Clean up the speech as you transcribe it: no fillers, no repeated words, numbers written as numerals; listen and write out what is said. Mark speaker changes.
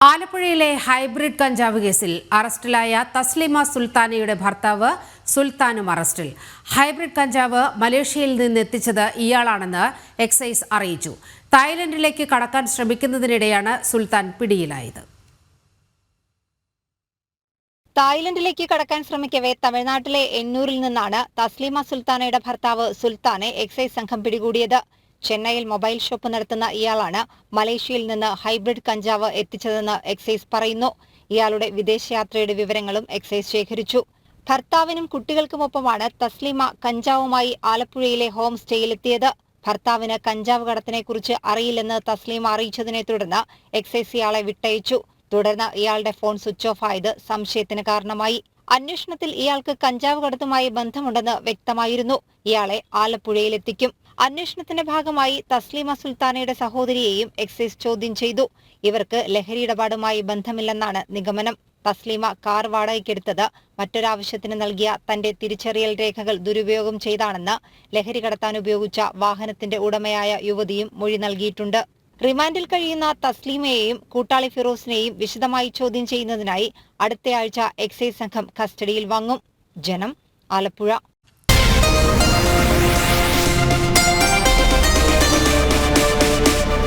Speaker 1: ആലപ്പുഴയിലെ ഹൈബ്രിഡ് കഞ്ചാവ് കേസിൽ അറസ്റ്റിലായ തസ്ലിമ സുൽത്താനയുടെ ഭർത്താവ് സുൽത്താനും അറസ്റ്റിൽ. ഹൈബ്രിഡ് കഞ്ചാവ് മലേഷ്യയിൽ നിന്ന് എത്തിച്ചത് ഇയാളാണെന്ന് എക്സൈസ് അറിയിച്ചു. തായ്ലൻഡിലേക്ക് കടക്കാൻ ശ്രമിക്കുന്നതിനിടെയാണ് സുൽത്താൻ പിടിയിലായത്.
Speaker 2: തായ്ലൻഡിലേക്ക് കടക്കാൻ ശ്രമിക്കവേ തമിഴ്നാട്ടിലെ എണ്ണൂരിൽ നിന്നാണ് തസ്ലിമ സുൽത്താനയുടെ ഭർത്താവ് സുൽത്താനെ എക്സൈസ് സംഘം പിടികൂടിയത്. ചെന്നൈയിൽ മൊബൈൽ ഷോപ്പ് നടത്തുന്ന ഇയാളാണ് മലേഷ്യയിൽ നിന്ന് ഹൈബ്രിഡ് കഞ്ചാവ് എത്തിച്ചതെന്ന് എക്സൈസ് പറയുന്നു. ഇയാളുടെ വിദേശയാത്രയുടെ വിവരങ്ങളും എക്സൈസ് ശേഖരിച്ചു. ഭർത്താവിനും കുട്ടികൾക്കുമൊപ്പമാണ് തസ്ലിമ കഞ്ചാവുമായി ആലപ്പുഴയിലെ ഹോം സ്റ്റേയിലെത്തിയത്. ഭർത്താവിന് കഞ്ചാവ് കടത്തിനെക്കുറിച്ച് അറിയില്ലെന്ന് തസ്ലിമ അറിയിച്ചതിനെ തുടർന്ന് എക്സൈസ് ഇയാളെ വിട്ടയച്ചു. തുടർന്ന് ഇയാളുടെ ഫോൺ സ്വിച്ച് ഓഫ് ആയത് സംശയത്തിന് കാരണമായി. അന്വേഷണത്തിൽ ഇയാൾക്ക് കഞ്ചാവ് കടത്തുമായി ബന്ധമുണ്ടെന്ന് വ്യക്തമായിരുന്നു. ഇയാളെ ആലപ്പുഴയിലെത്തിക്കും. അന്വേഷണത്തിന്റെ ഭാഗമായി തസ്ലിമ സുൽത്താനയുടെ സഹോദരിയെയും എക്സൈസ് ചോദ്യം ചെയ്തു. ഇവർക്ക് ലഹരി ഇടപാടുമായി ബന്ധമില്ലെന്നാണ് നിഗമനം. തസ്ലിമ കാർ വാടകയ്ക്കെടുത്തത് മറ്റൊരാവശ്യത്തിന് നൽകിയ തന്റെ തിരിച്ചറിയൽ രേഖകൾ ദുരുപയോഗം ചെയ്താണെന്ന് ലഹരി കടത്താൻ ഉപയോഗിച്ച വാഹനത്തിന്റെ ഉടമയായ യുവതിയും മൊഴി നൽകിയിട്ടുണ്ട്. റിമാൻഡിൽ കഴിയുന്ന തസ്ലീമയെയും കൂട്ടാളി ഫിറോസിനെയും വിശദമായി ചോദ്യം ചെയ്യുന്നതിനായി അടുത്തയാഴ്ച എക്സൈസ് സംഘം കസ്റ്റഡിയിൽ വാങ്ങും. ജനം, ആലപ്പുഴ.